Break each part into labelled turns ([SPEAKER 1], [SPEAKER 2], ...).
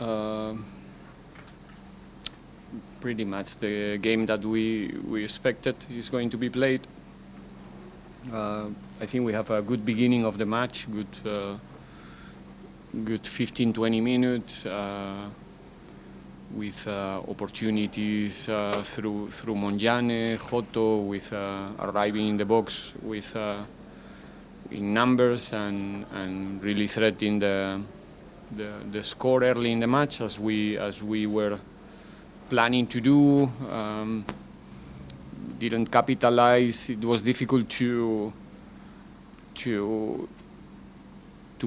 [SPEAKER 1] Uh, Pretty much the game that we expected is going to be played. I think we have a good beginning of the match, good 15-20 minutes with opportunities through Monjane, Joto, with arriving in the box with in numbers and really threatening the score early in the match as we were planning to do. Didn't capitalize. It was difficult to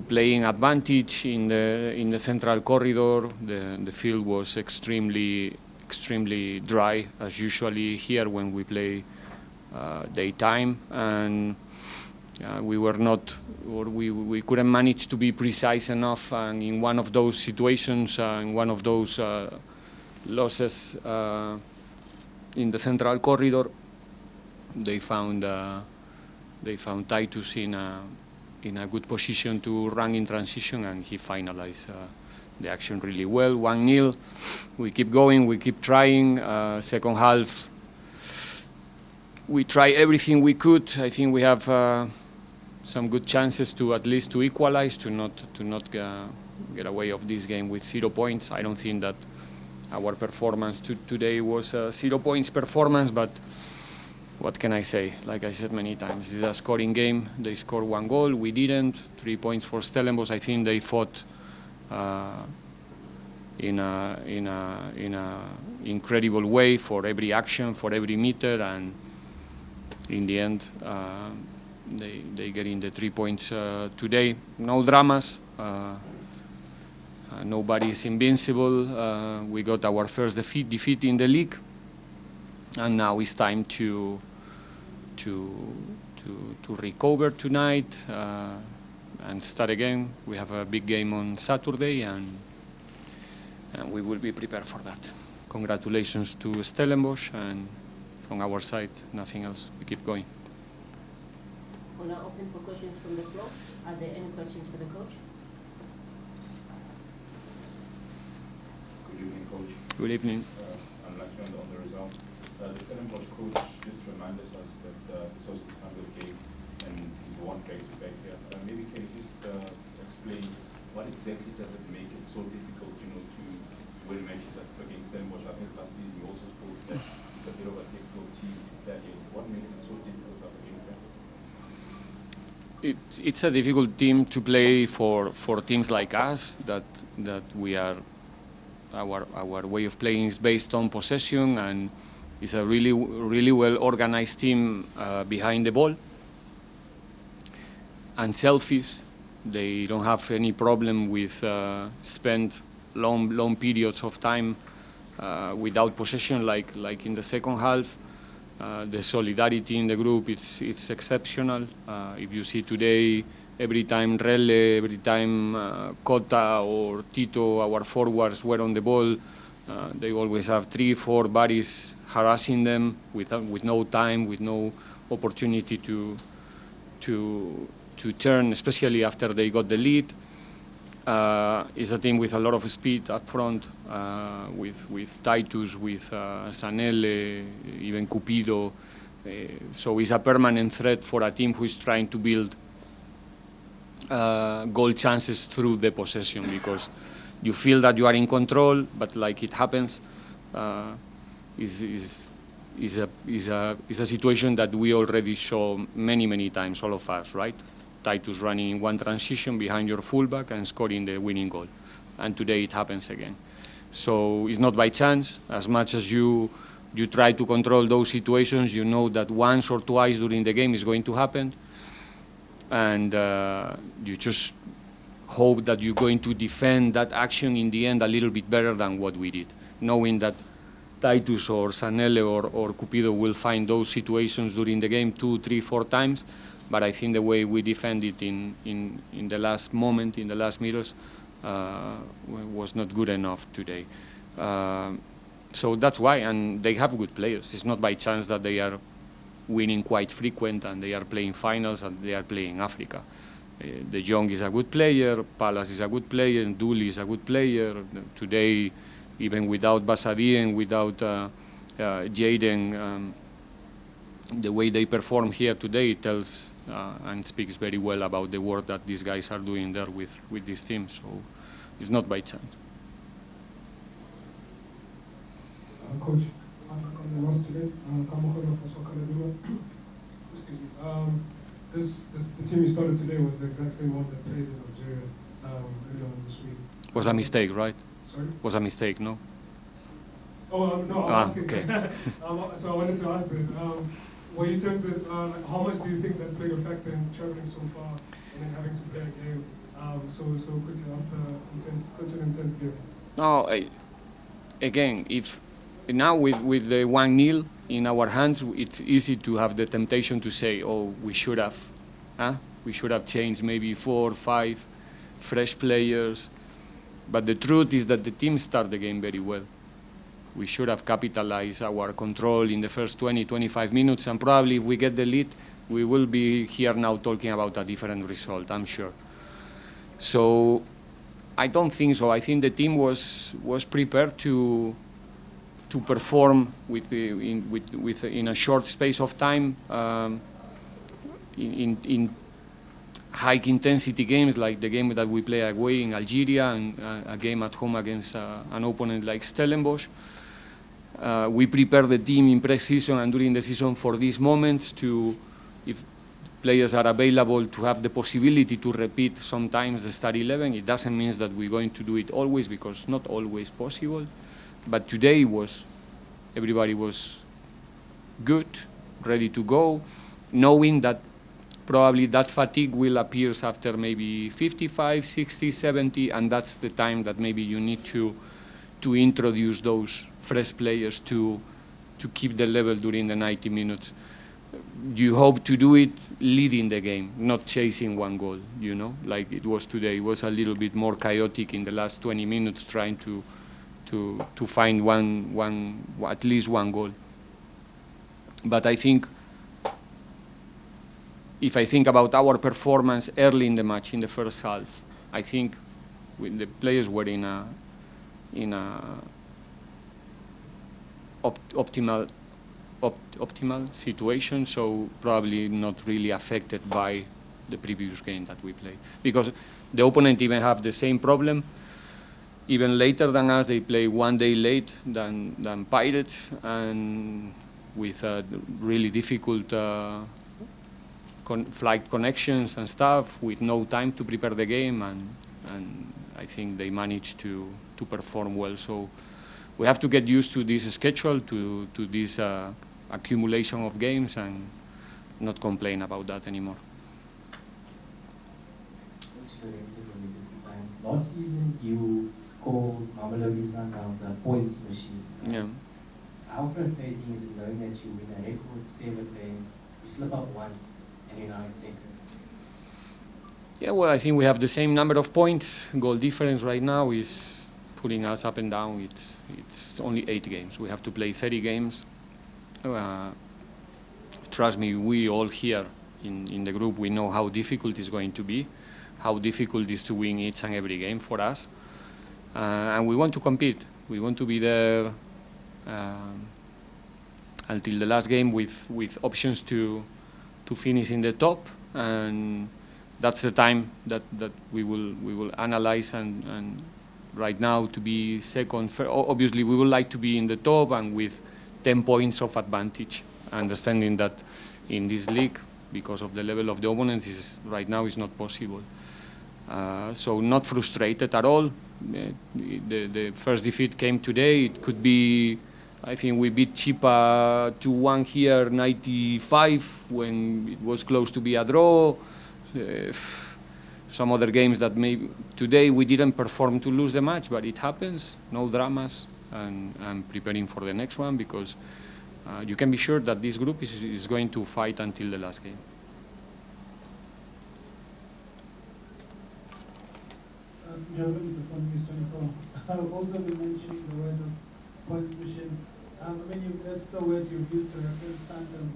[SPEAKER 1] play in advantage in the central corridor. The field was extremely dry as usually here when we play daytime, and we were not, or we couldn't manage to be precise enough. And in one of those situations, in one of those losses in the central corridor, they found Titus in a good position to run in transition, and he finalized the action really well. 1-0. We keep going, we keep trying. Second half, we try everything we could. I think we have some good chances to at least to equalize, to not get away of this game with 0 points. I don't think that our performance today was a 0 points performance, but what can I say? Like I said many times, it's a scoring game. They scored 1 goal, we didn't. 3 points for Stellenbosch. I think they fought in a incredible way for every action, for every meter, and in the end, they get in the 3 points today. No dramas. Nobody is invincible. We got our first defeat in the league, and now it's time to recover tonight and start again. We have a big game on Saturday, and we will be prepared for that. Congratulations to Stellenbosch, and from our side, nothing else. We keep going.
[SPEAKER 2] We'll now open for questions from the floor. Are there any questions for the coach?
[SPEAKER 3] Good evening, Coach.
[SPEAKER 1] Good evening.
[SPEAKER 3] Unlucky on the result. The Stellenbosch coach just reminded us that it's also his 100th game and he's won back-to-back here. Maybe can you just explain what exactly does it make it so difficult, to win matches against Stellenbosch? I think last season you also spoke that it's a bit of a difficult team to play against. What makes it so difficult up against them?
[SPEAKER 1] It's a difficult team to play for teams like us, that we are. Our way of playing is based on possession, and it's a really well organized team behind the ball. And selfish, they don't have any problem with spend long periods of time without possession, like in the second half. The solidarity in the group, it's exceptional. If you see today, every time Relle, every time Cota or Tito, our forwards, were on the ball, they always have 3-4 bodies harassing them with no time, with no opportunity to turn, especially after they got the lead. It's a team with a lot of speed up front, with Titus, with Sanelle, even Cupido. So it's a permanent threat for a team who is trying to build goal chances through the possession, because you feel that you are in control, but like it happens, is a situation that we already saw many times, all of us, right? Titus running in one transition behind your fullback and scoring the winning goal, and today it happens again. So it's not by chance. As much as you try to control those situations, you know that once or twice during the game is going to happen, and you just hope that you're going to defend that action in the end a little bit better than what we did, knowing that Titus or Sanelle or Cupido will find those situations during the game 2, 3, 4 times. But I think the way we defended in the last moment, in the last meters, was not good enough today. So that's why, and they have good players. It's not by chance that they are winning quite frequent, and they are playing finals, and they are playing Africa. De Jong is a good player, Palace is a good player, and Dooley is a good player. Today, even without Basadi and without Jaden, the way they perform here today tells and speaks very well about the work that these guys are doing there with this team. So it's not by chance.
[SPEAKER 4] Coach, on the roster today, Kamoholo for Soccer Ladua. Excuse me. The team you started today was the exact same one that played in Algeria earlier on this week.
[SPEAKER 1] Was a mistake, right?
[SPEAKER 4] Sorry?
[SPEAKER 1] Was a mistake, no?
[SPEAKER 4] Oh, no, I'm asking.
[SPEAKER 1] Okay.
[SPEAKER 4] So I wanted to ask that, were you tempted, how much do you think that played a factor in traveling so far and then having to play a game so quickly after such an intense game?
[SPEAKER 1] No, again, if now with the 1-0 in our hands, it's easy to have the temptation to say, oh, we should have changed maybe 4 or 5 fresh players. But the truth is that the team started the game very well. We should have capitalized our control in the first 20-25 minutes, and probably if we get the lead, we will be here now talking about a different result, I'm sure. So I don't think so. I think the team was prepared to perform in a short space of time in high intensity games like the game that we play away in Algeria and a game at home against an opponent like Stellenbosch. We prepare the team in pre-season and during the season for these moments to, if players are available, to have the possibility to repeat sometimes the start 11. It doesn't mean that we're going to do it always, because not always possible. But today everybody was good, ready to go, knowing that probably that fatigue will appear after maybe 55, 60, 70, and that's the time that maybe you need to introduce those fresh players to keep the level during the 90 minutes. You hope to do it leading the game, not chasing one goal, like it was today. It was a little bit more chaotic in the last 20 minutes, trying to find at least one goal. But I think, if I think about our performance early in the match, in the first half, I think the players were in a optimal situation, so probably not really affected by the previous game that we played. Because the opponent even have the same problem. Even later than us, they play one day late than Pirates, and with really difficult flight connections and stuff, with no time to prepare the game, and I think they managed to perform well. So we have to get used to this schedule, to this accumulation of games, and not complain about that anymore.
[SPEAKER 5] Last season, you called Mamelodi Sundowns a points machine.
[SPEAKER 1] Yeah.
[SPEAKER 5] How frustrating is it knowing that you win a record 7 games, you slip up once, and you're now in second?
[SPEAKER 1] Yeah, well, I think we have the same number of points. Goal difference right now is putting us up and down. It's only 8 games. We have to play 30 games. Trust me, we all here in the group, we know how difficult it's going to be, how difficult it is to win each and every game for us. And we want to compete. We want to be there until the last game with options to finish in the top, and that's the time that we will analyze. And right now, to be second, obviously we would like to be in the top and with 10 points of advantage, understanding that in this league, because of the level of the opponents, right now is not possible. So not frustrated at all. The first defeat came today. It could be, I think we beat Chipa 2-1 here, 95, when it was close to be a draw. Some other games that maybe today we didn't perform to lose the match, but it happens. No dramas, and I'm preparing for the next one, because you can be sure that this group is going to fight until the last game.
[SPEAKER 6] Also been mentioning the word of points machine. I mean, that's the word you've used to refer to Sundowns.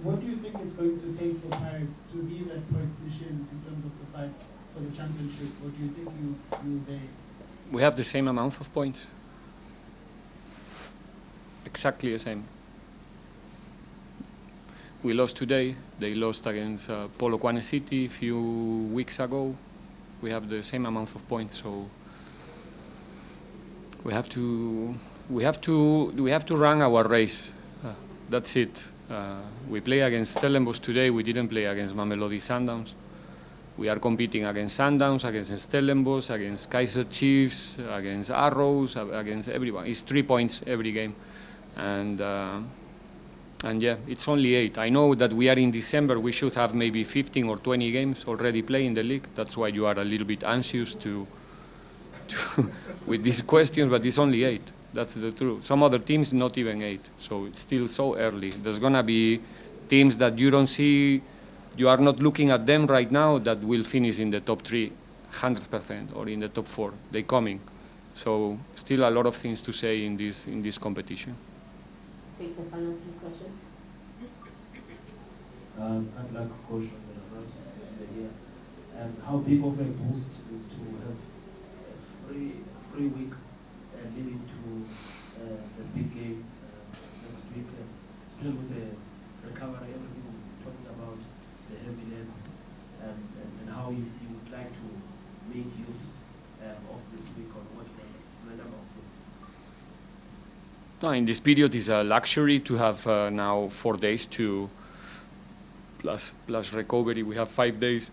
[SPEAKER 6] What do you think it's going to take for Pirates to be that point machine in terms of the fight for the championship? Or do you think you'll be?
[SPEAKER 1] We have the same amount of points. Exactly the same. We lost today. They lost against Polokwane City a few weeks ago. We have the same amount of points, so we have to run our race. That's it. We play against Stellenbosch today. We didn't play against Mamelodi Sundowns. We are competing against Sundowns, against Stellenbosch, against Kaiser Chiefs, against Arrows, against everyone. It's 3 points every game, and yeah, it's only 8. I know that we are in December. We should have maybe 15 or 20 games already played in the league. That's why you are a little bit anxious to with these questions, but it's only 8. That's the truth. Some other teams, not even 8. So it's still so early. There's going to be teams that you don't see, you are not looking at them right now, that will finish in the top 3, 100%, or in the top 4. They're coming. So still a lot of things to say in this competition.
[SPEAKER 2] Take the final 3 questions.
[SPEAKER 7] I'd like a question on the result here. How big of a boost is to have a free week leading to the big game next week, especially with the recovery, everything we talked about, the heaviness, and how you would like to make use of this week on what the number of things.
[SPEAKER 1] No, in this period, it's a luxury to have now 4 days to plus recovery. We have 5 days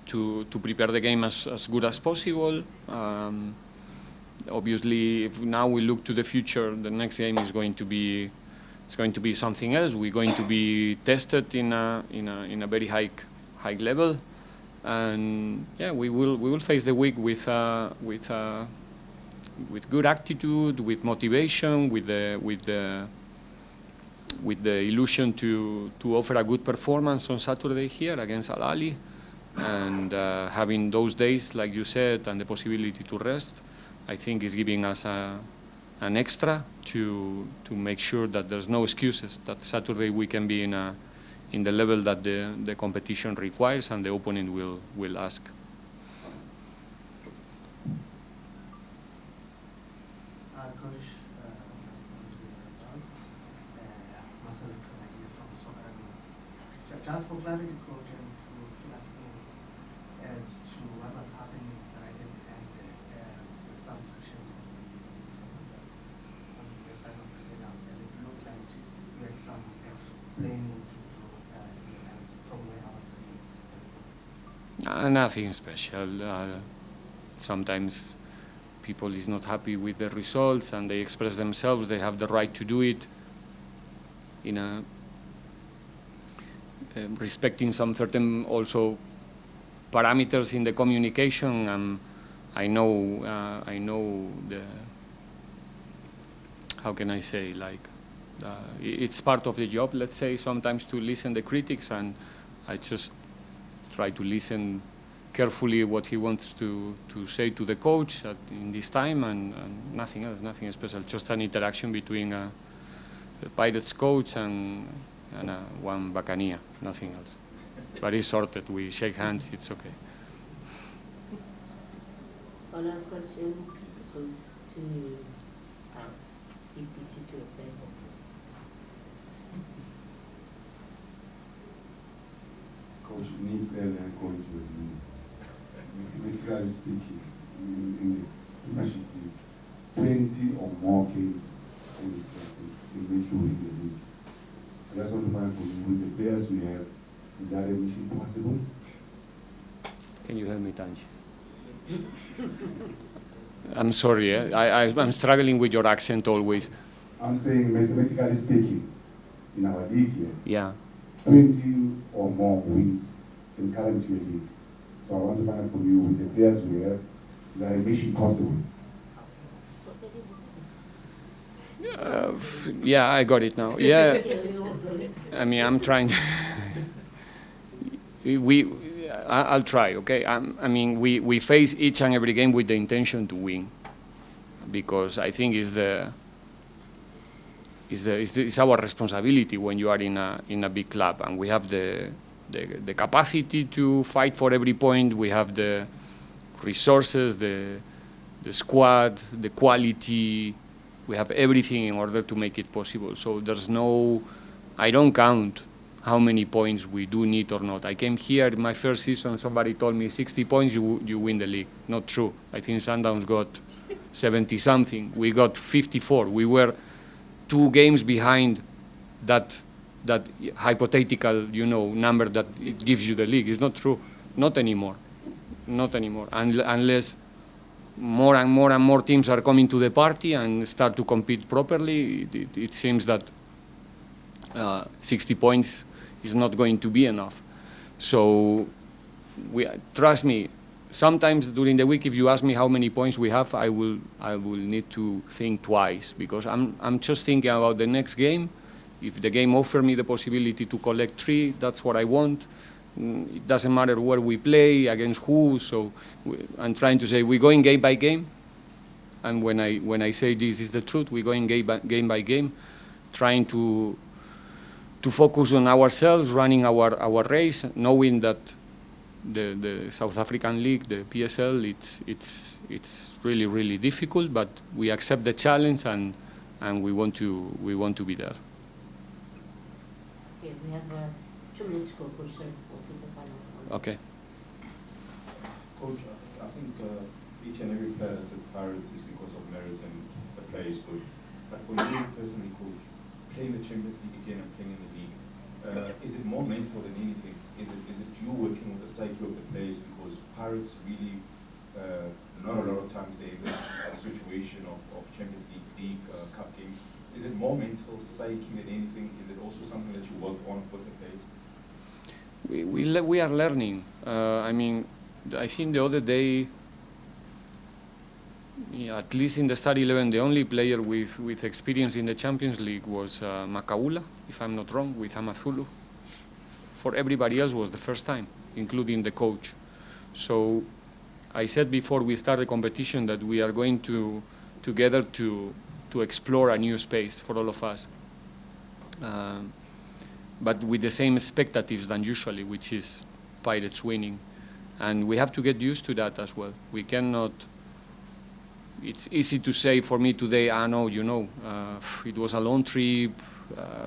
[SPEAKER 1] to prepare the game as good as possible. Obviously, if now we look to the future, the next game is going to be something else. We're going to be tested in a very high level, and yeah, we will face the week with good attitude, with motivation, with the illusion to offer a good performance on Saturday here against Al Ahly, and having those days, like you said, and the possibility to rest, I think is giving us an extra to make sure that there's no excuses, that Saturday we can be in the level that the competition requires and the opponent will ask.
[SPEAKER 8] Coach, just for clarity, coach, and to fill us in as to what was happening right at the end with some sections of the supporters on the side of the stadium, as it looked like we had some explaining to from where I was sitting.
[SPEAKER 1] Nothing special. Sometimes people is not happy with the results and they express themselves. They have the right to do it in a respecting some certain also parameters in the communication. I know the, how can I say, like it's part of the job, let's say, sometimes to listen the critics, and I just try to listen carefully what he wants to say to the coach in this time, and nothing else, nothing special, just an interaction between the Pirates coach and one Bacania, nothing else. But it's sorted, we shake hands, it's okay.
[SPEAKER 2] Final question goes to EPT to a table.
[SPEAKER 9] Coach, need airline coach was used. Mathematically speaking, in the Premiership League, 20 or more games will make you win the league. I just want to find from you, with the players we have, is that a mission possible?
[SPEAKER 1] Can you help me, Tanji? I'm sorry, I'm struggling with your accent always.
[SPEAKER 9] I'm saying, mathematically speaking, in our league here,
[SPEAKER 1] Yeah.
[SPEAKER 9] 20 or more wins can guarantee a league. So I want to find out from you, with the players we have, is that a mission possible?
[SPEAKER 1] Yeah, I got it now. Yeah, I mean, I'm trying. I'll try. Okay. I mean, we face each and every game with the intention to win, because I think it's is our responsibility when you are in a big club, and we have the capacity to fight for every point. We have the resources, the squad, the quality. We have everything in order to make it possible. So I don't count how many points we do need or not. I came here in my first season, somebody told me 60 points, you win the league. Not true. I think Sundowns got 70-something. We got 54. We were 2 games behind that hypothetical, number that it gives you the league. It's not true. Not anymore. Not anymore. Unless more and more teams are coming to the party and start to compete properly, it seems that 60 points is not going to be enough. So trust me, sometimes during the week, if you ask me how many points we have, I will need to think twice, because I'm just thinking about the next game. If the game offers me the possibility to collect 3, that's what I want. It doesn't matter where we play, against who. So I'm trying to say we're going game by game. And when I say this is the truth, we're going game by game, trying to focus on ourselves, running our race, knowing that the South African League, the PSL, it's really, really difficult, but we accept the challenge and we want to be there.
[SPEAKER 2] Okay, we have 2 minutes to go, Coach, so we'll take the final one.
[SPEAKER 1] Okay.
[SPEAKER 3] Coach, I think each and every player that's at Pirates is because of merit and the player is good. But for you personally, Coach, playing the Champions League again and playing in the league, is it more mental than anything? Is it you working with the psyche of the players? Because Pirates really, not a lot of times they're in this situation of Champions League, Cup games. Is it more mental psyche than anything? Is it also something that you work on with the players?
[SPEAKER 1] We are learning. I think the other day, at least in the Star 11, the only player with experience in the Champions League was Makaula, if I'm not wrong, with Amazulu. For everybody else was the first time, including the coach. So I said before we start the competition that we are going together to explore a new space for all of us. But with the same expectations than usually, which is Pirates winning. And we have to get used to that as well. We cannot... It's easy to say for me today, it was a long trip,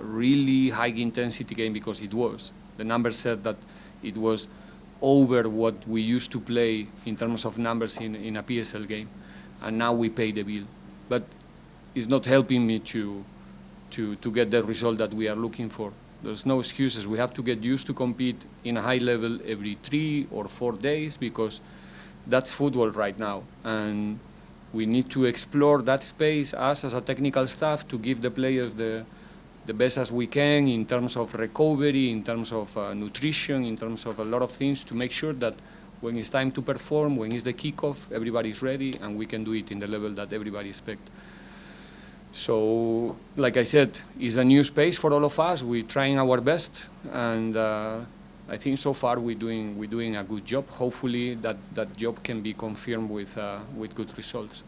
[SPEAKER 1] really high-intensity game, because it was. The numbers said that it was over what we used to play in terms of numbers in a PSL game. And now we pay the bill. But it's not helping me to get the result that we are looking for. There's no excuses. We have to get used to compete in a high level every 3 or 4 days, because that's football right now. And we need to explore that space, us as a technical staff, to give the players the best as we can in terms of recovery, in terms of nutrition, in terms of a lot of things, to make sure that when it's time to perform, when it's the kickoff, everybody's ready and we can do it in the level that everybody expects. So, like I said, it's a new space for all of us. We're trying our best, and I think so far we're doing a good job. Hopefully that job can be confirmed with good results.